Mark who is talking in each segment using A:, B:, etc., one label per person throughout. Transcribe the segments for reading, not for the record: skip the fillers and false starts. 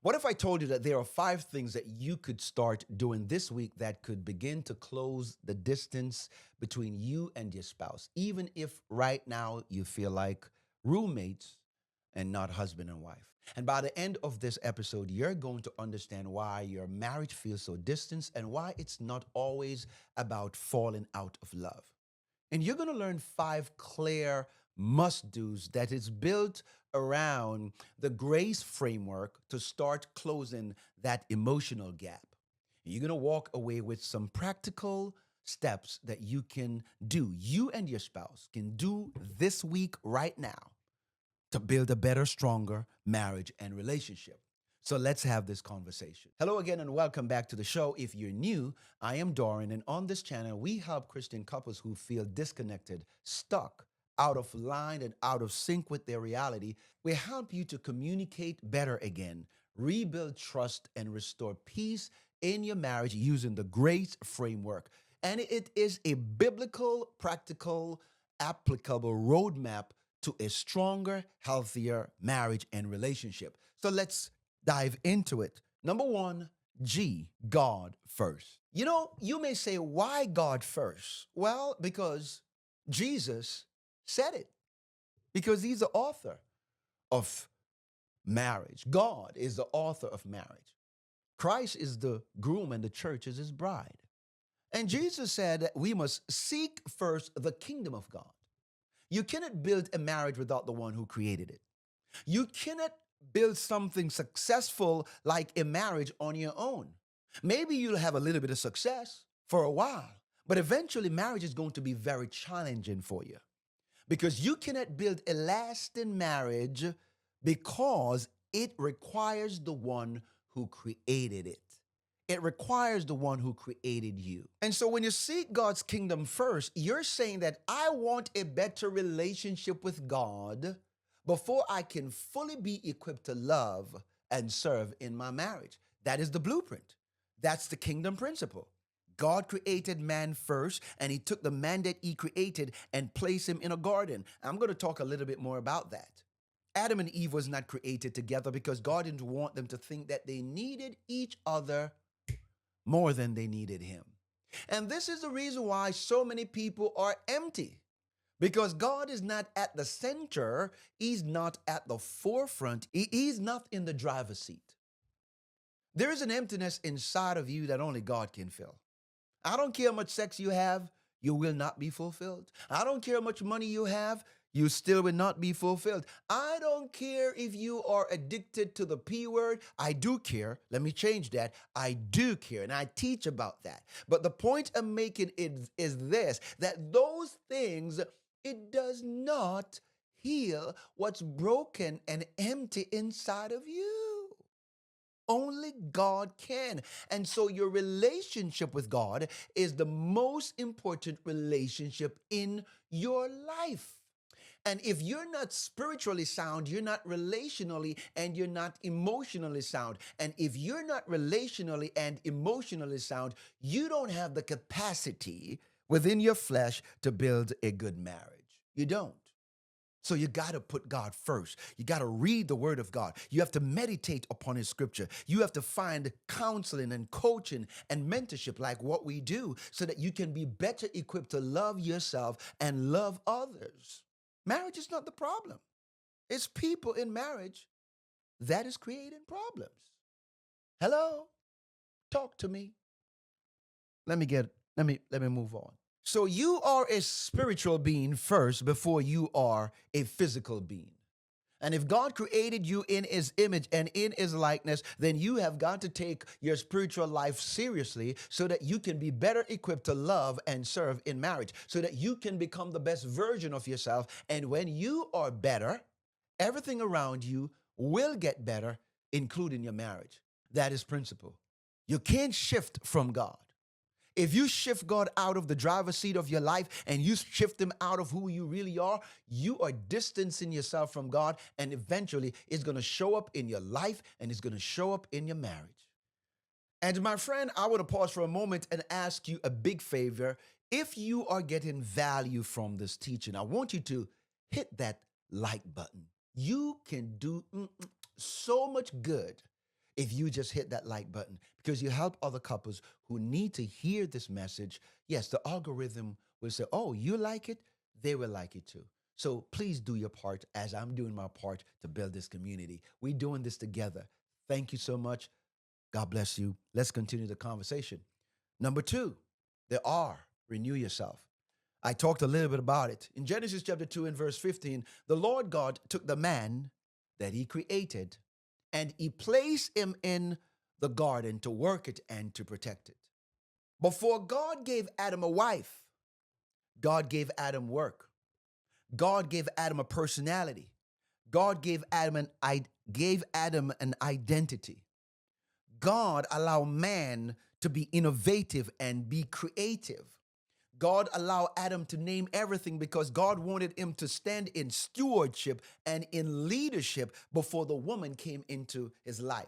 A: What if I told you that there are 5 things that you could start doing this week that could begin to close the distance between you and your spouse, even if right now you feel like roommates and not husband and wife? And by the end of this episode, you're going to understand why your marriage feels so distant and why it's not always about falling out of love. And you're going to learn 5 clear must do's that is built around the grace framework to start closing that emotional gap. You're going to walk away with some practical steps that you can do, you and your spouse can do this week right now to build a better, stronger marriage and relationship. So let's have this conversation. Hello again, and welcome back to the show. If you're new, I am Doran, and on this channel, we help Christian couples who feel disconnected, stuck, out of line, and out of sync with their reality. We help you to communicate better again, rebuild trust, and restore peace in your marriage using the grace framework. And it is a biblical, practical, applicable roadmap to a stronger, healthier marriage and relationship. So let's dive into it. Number one, G, God first. You may say, why God first? Well, because Jesus said it, because he's the author of marriage. God is the author of marriage. Christ is the groom and the church is his bride. And Jesus said that we must seek first the kingdom of God. You cannot build a marriage without the one who created it. You cannot build something successful like a marriage on your own. Maybe you'll have a little bit of success for a while, but eventually marriage is going to be very challenging for you because you cannot build a lasting marriage because it requires the one who created it. It requires the one who created you. And so when you seek God's kingdom first, you're saying that I want a better relationship with God before I can fully be equipped to love and serve in my marriage. That is the blueprint. That's the kingdom principle. God created man first, and he took the man that he created and placed him in a garden. I'm going to talk a little bit more about that. Adam and Eve was not created together because God didn't want them to think that they needed each other more than they needed him. And this is the reason why so many people are empty. Because God is not at the center, he's not at the forefront, he's not in the driver's seat. There is an emptiness inside of you that only God can fill. I don't care how much sex you have, you will not be fulfilled. I don't care how much money you have, you still will not be fulfilled. I don't care if you are addicted to the P word. I do care. Let me change that. I do care, and I teach about that. But the point I'm making is this, that those things, it does not heal what's broken and empty inside of you. Only God can. And so your relationship with God is the most important relationship in your life. And if you're not spiritually sound, you're not relationally and you're not emotionally sound. And if you're not relationally and emotionally sound, you don't have the capacity within your flesh to build a good marriage. You don't. So you got to put God first. You got to read the word of God. You have to meditate upon his scripture. You have to find counseling and coaching and mentorship like what we do so that you can be better equipped to love yourself and love others. Marriage is not the problem. It's people in marriage that is creating problems. Hello? Talk to me. Let me move on. So you are a spiritual being first before you are a physical being. And if God created you in his image and in his likeness, then you have got to take your spiritual life seriously so that you can be better equipped to love and serve in marriage, so that you can become the best version of yourself. And when you are better, everything around you will get better, including your marriage. That is principle. You can't shift from God. If you shift God out of the driver's seat of your life and you shift him out of who you really are, you are distancing yourself from God, and eventually it's going to show up in your life and it's going to show up in your marriage. And my friend, I want to pause for a moment and ask you a big favor. If you are getting value from this teaching, I want you to hit that like button. You can do so much good if you just hit that like button because you help other couples who need to hear this message. Yes, the algorithm will say, oh, you like it, they will like it too. So please do your part as I'm doing my part to build this community. We're doing this together. Thank you so much. God bless you. Let's continue the conversation. Number two, the R, renew yourself. I talked a little bit about it. In Genesis chapter 2 and verse 15, the Lord God took the man that he created and he placed him in the garden to work it and to protect it. Before God gave Adam a wife, God gave Adam work. God gave Adam a personality. God gave Adam an identity. God allowed man to be innovative and be creative. God allowed Adam to name everything because God wanted him to stand in stewardship and in leadership before the woman came into his life.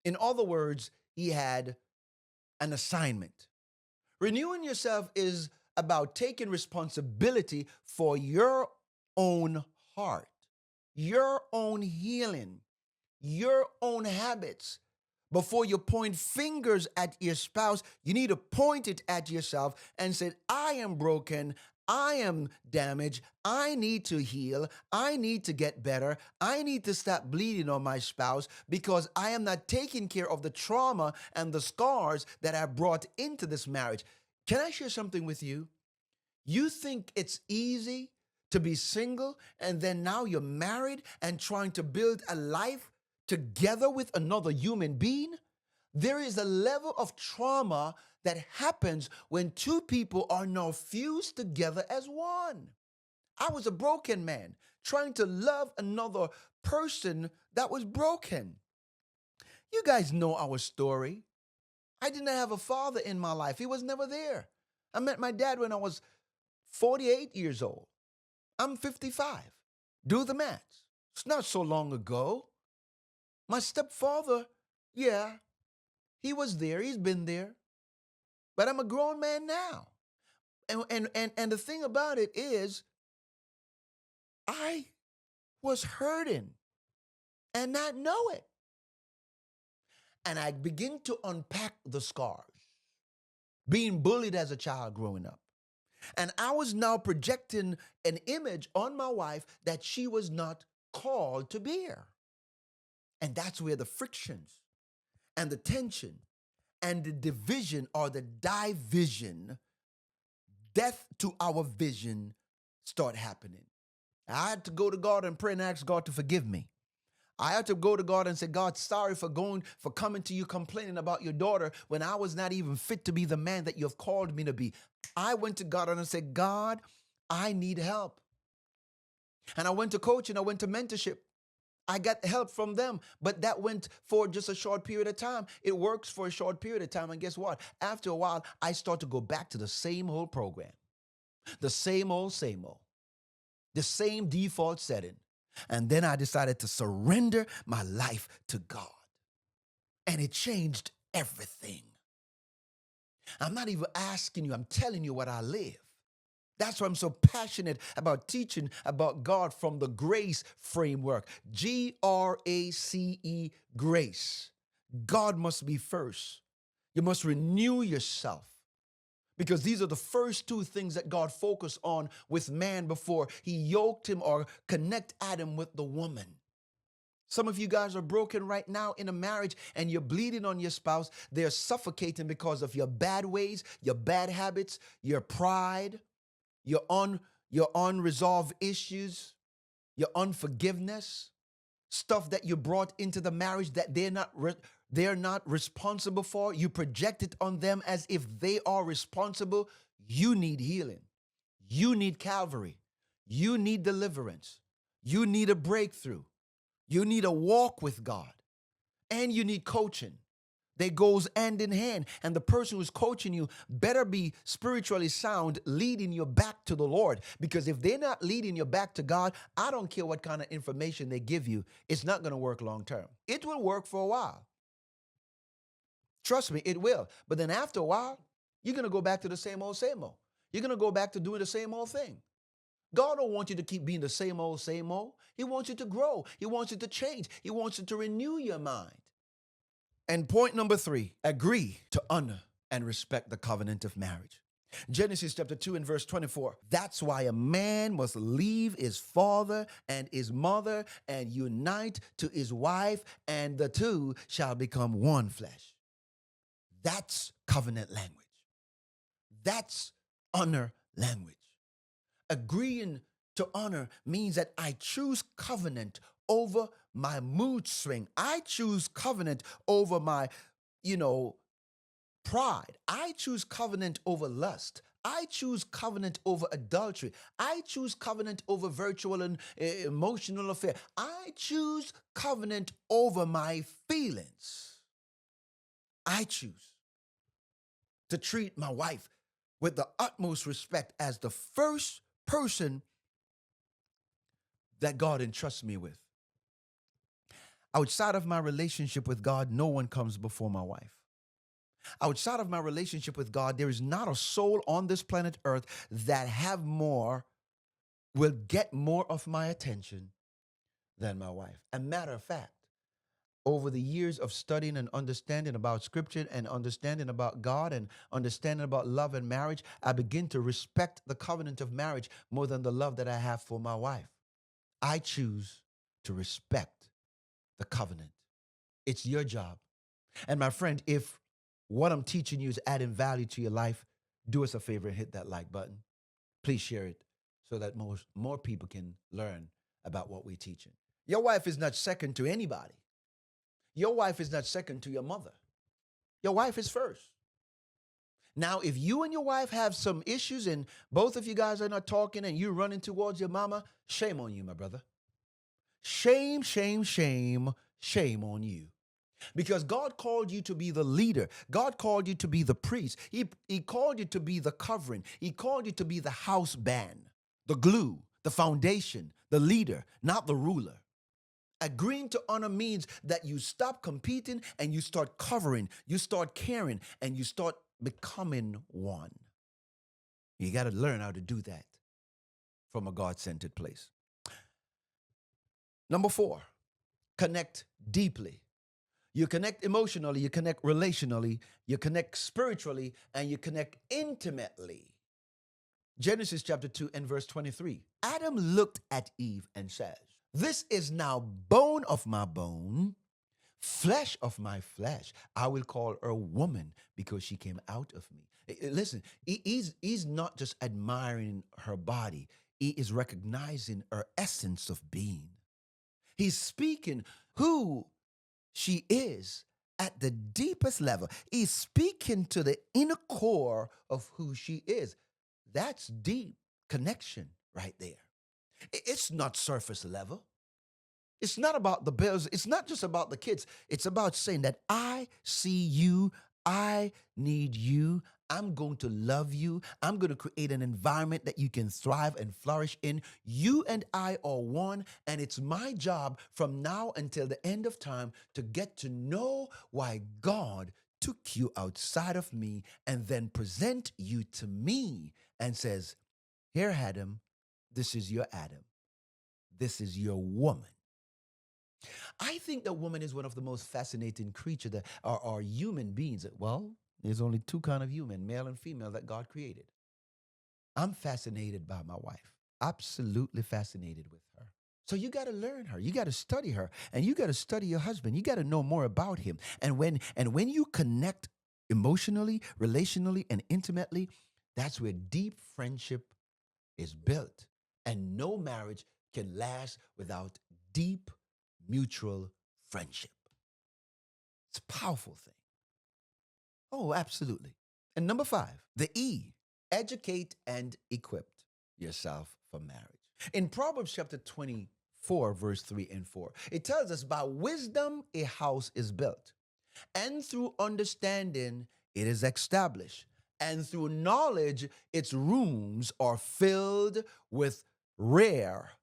A: In other words, he had an assignment. Renewing yourself is about taking responsibility for your own heart, your own healing, your own habits. Before you point fingers at your spouse, you need to point it at yourself and say, I am broken. I am damaged. I need to heal. I need to get better. I need to stop bleeding on my spouse because I am not taking care of the trauma and the scars that I brought into this marriage. Can I share something with you? You think it's easy to be single and then now you're married and trying to build a life together with another human being? There is a level of trauma that happens when two people are now fused together as one. I was a broken man trying to love another person that was broken. You guys know our story. I didn't have a father in my life, he was never there. I met my dad when I was 48 years old. I'm 55. Do the math. It's not so long ago. My stepfather, yeah, he was there. He's been there. But I'm a grown man now. And the thing about it is, I was hurting and not know it. And I begin to unpack the scars, being bullied as a child growing up. And I was now projecting an image on my wife that she was not called to bear. And that's where the frictions and the tension and the division or the division, death to our vision, start happening. I had to go to God and pray and ask God to forgive me. I had to go to God and say, God, sorry for coming to you complaining about your daughter when I was not even fit to be the man that you have called me to be. I went to God and I said, God, I need help. And I went to coaching, I went to mentorship. I got help from them, but that went for just a short period of time. It works for a short period of time. And guess what? After a while, I start to go back to the same old program, the same old, the same default setting. And then I decided to surrender my life to God. And it changed everything. I'm not even asking you, I'm telling you what I live. That's why I'm so passionate about teaching about God from the grace framework. GRACE, grace. God must be first. You must renew yourself because these are the first two things that God focused on with man before he yoked him or connect Adam with the woman. Some of you guys are broken right now in a marriage and you're bleeding on your spouse. They're suffocating because of your bad ways, your bad habits, your pride, your unresolved issues, your unforgiveness, stuff that you brought into the marriage that they're not responsible for. You project it on them as if they are responsible. You need healing. You need Calvary. You need deliverance. You need a breakthrough. You need a walk with God. And you need coaching. They goes hand in hand. And the person who's coaching you better be spiritually sound, leading you back to the Lord. Because if they're not leading you back to God, I don't care what kind of information they give you, it's not going to work long term. It will work for a while. Trust me, it will. But then after a while, you're going to go back to the same old, same old. You're going to go back to doing the same old thing. God don't want you to keep being the same old, same old. He wants you to grow. He wants you to change. He wants you to renew your mind. And point number three, agree to honor and respect the covenant of marriage. Genesis chapter 2 and verse 24. That's why a man must leave his father and his mother and unite to his wife, and the two shall become one flesh. That's covenant language. That's honor language. Agreeing to honor means that I choose covenant over my mood swing. I choose covenant over my, you know, pride. I choose covenant over lust. I choose covenant over adultery. I choose covenant over virtual and emotional affair. I choose covenant over my feelings. I choose to treat my wife with the utmost respect as the first person that God entrusts me with. Outside of my relationship with God, no one comes before my wife. Outside of my relationship with God, there is not a soul on this planet Earth that will get more of my attention than my wife. A matter of fact, over the years of studying and understanding about scripture and understanding about God and understanding about love and marriage, I begin to respect the covenant of marriage more than the love that I have for my wife. I choose to respect the covenant. It's your job. And my friend, if what I'm teaching you is adding value to your life, do us a favor and hit that like button. Please share it so that more people can learn about what we're teaching. Your wife is not second to anybody. Your wife is not second to your mother. Your wife is first. Now, if you and your wife have some issues and both of you guys are not talking and you're running towards your mama, shame on you, my brother. Shame, shame, shame, shame on you. Because God called you to be the leader. God called you to be the priest. He called you to be the covering. He called you to be the house band, the glue, the foundation, the leader, not the ruler. Agreeing to honor means that you stop competing and you start covering, you start caring, and you start becoming one. You got to learn how to do that from a God-centered place. Number 4, connect deeply. You connect emotionally, you connect relationally, you connect spiritually, and you connect intimately. Genesis chapter 2 and verse 23. Adam looked at Eve and says, "This is now bone of my bone, flesh of my flesh. I will call her woman because she came out of me." Listen, he's not just admiring her body, he is recognizing her essence of being. He's speaking who she is at the deepest level. He's speaking to the inner core of who she is. That's deep connection right there. It's not surface level. It's not about the bills. It's not just about the kids. It's about saying that I see you. I need you. I'm going to love you. I'm going to create an environment that you can thrive and flourish in. You and I are one, and it's my job from now until the end of time to get to know why God took you outside of me and then present you to me and says, "Here, Adam, this is your Adam. This is your woman." I think that woman is one of the most fascinating creatures that are human beings. Well, there's only two kind of human, male and female, that God created. I'm fascinated by my wife. Absolutely fascinated with her. So you got to learn her. You got to study her, and you got to study your husband. You got to know more about him. And when you connect emotionally, relationally, and intimately, that's where deep friendship is built. And no marriage can last without deep mutual friendship. It's a powerful thing. Oh, absolutely. And number 5, the E, educate and equip yourself for marriage. In Proverbs chapter 24, verse 3 and 4, it tells us, "By wisdom a house is built, and through understanding it is established, and through knowledge its rooms are filled with rare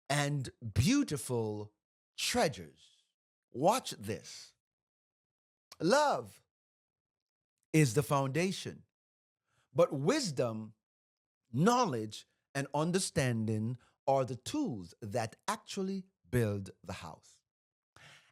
A: and beautiful treasures." Watch this. Love is the foundation, but wisdom, knowledge, and understanding are the tools that actually build the house.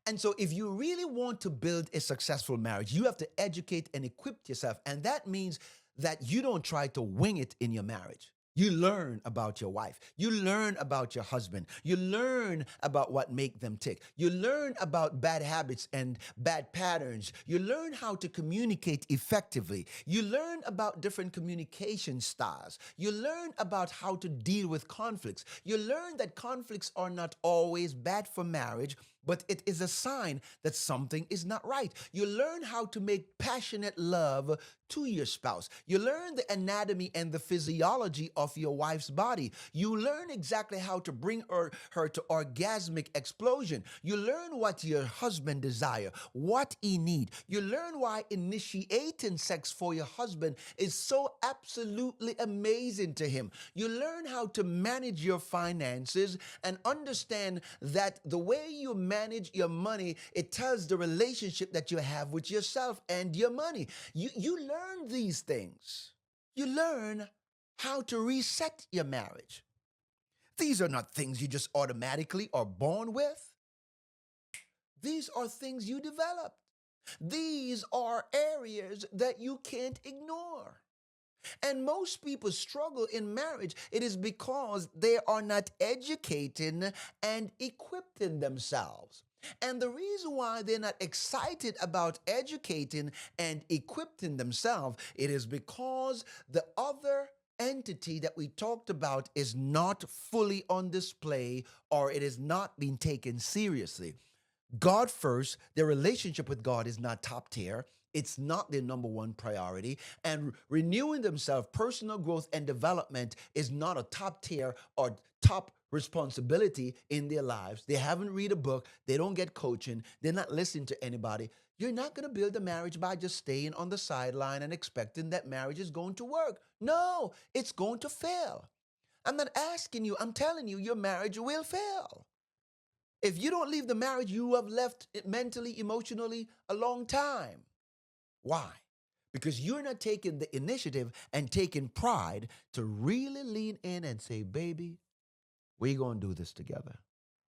A: And so, if you really want to build a successful marriage, you have to educate and equip yourself. And that means that you don't try to wing it in your marriage. You learn about your wife. You learn about your husband. You learn about what make them tick. You learn about bad habits and bad patterns. You learn how to communicate effectively. You learn about different communication styles. You learn about how to deal with conflicts. You learn that conflicts are not always bad for marriage, but it is a sign that something is not right. You learn how to make passionate love to your spouse. You learn the anatomy and the physiology of your wife's body. You learn exactly how to bring her to orgasmic explosion. You learn what your husband desire, what he need. You learn why initiating sex for your husband is so absolutely amazing to him. You learn how to manage your finances and understand that the way you manage your money, it tells the relationship that you have with yourself and your money. You learn these things. You learn how to reset your marriage. These are not things you just automatically are born with. These are things you develop. These are areas that you can't ignore. And most people struggle in marriage. It is because they are not educating and equipping themselves. And the reason why they're not excited about educating and equipping themselves, it is because the other entity that we talked about is not fully on display, or it is not being taken seriously. God first, their relationship with God is not top tier. It's not their number one priority. And renewing themselves, personal growth and development is not a top tier or top responsibility in their lives. They haven't read a book. They don't get coaching. They're not listening to anybody. You're not going to build a marriage by just staying on the sideline and expecting that marriage is going to work. No, it's going to fail. I'm not asking you, I'm telling you, your marriage will fail. If you don't leave the marriage, you have left it mentally, emotionally a long time. Why? Because you're not taking the initiative and taking pride to really lean in and say, baby, we're going to do this together.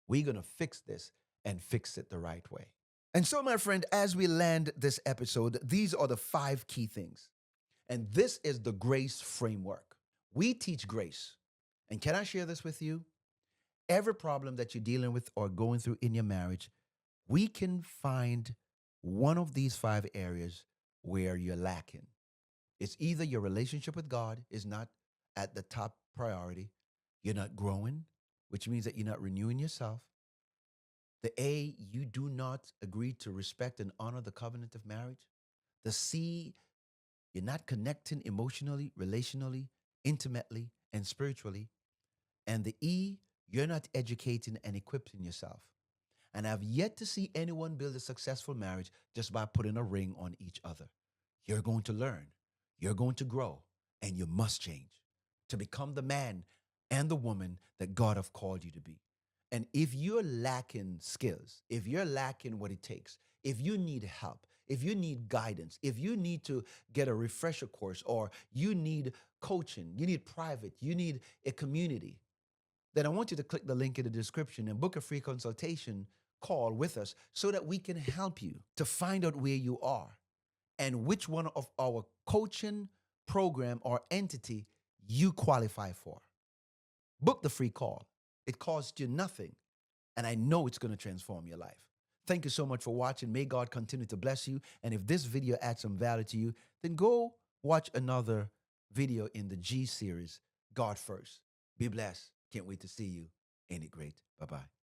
A: We're going to fix this and fix it the right way. And so, my friend, as we land this episode, these are the 5 key things. And this is the grace framework. We teach grace. And can I share this with you? Every problem that you're dealing with or going through in your marriage, we can find one of these 5 areas where you're lacking. It's either your relationship with God is not at the top priority, you're not growing, which means that you're not renewing yourself. The A, you do not agree to respect and honor the covenant of marriage. The C, you're not connecting emotionally, relationally, intimately, and spiritually. And the E, you're not educating and equipping yourself. And I've yet to see anyone build a successful marriage just by putting a ring on each other. You're going to learn, you're going to grow, and you must change to become the man and the woman that God have called you to be. And if you're lacking skills, if you're lacking what it takes, if you need help, if you need guidance, if you need to get a refresher course, or you need coaching, you need private, you need a community, then I want you to click the link in the description and book a free consultation call with us so that we can help you to find out where you are and which one of our coaching program or entity you qualify for. Book the free call. It costs you nothing, and I know it's going to transform your life. Thank you so much for watching. May God continue to bless you. And if this video adds some value to you, then go watch another video in the G series, God First. Be blessed. Can't wait to see you. Ain't it great? Bye bye.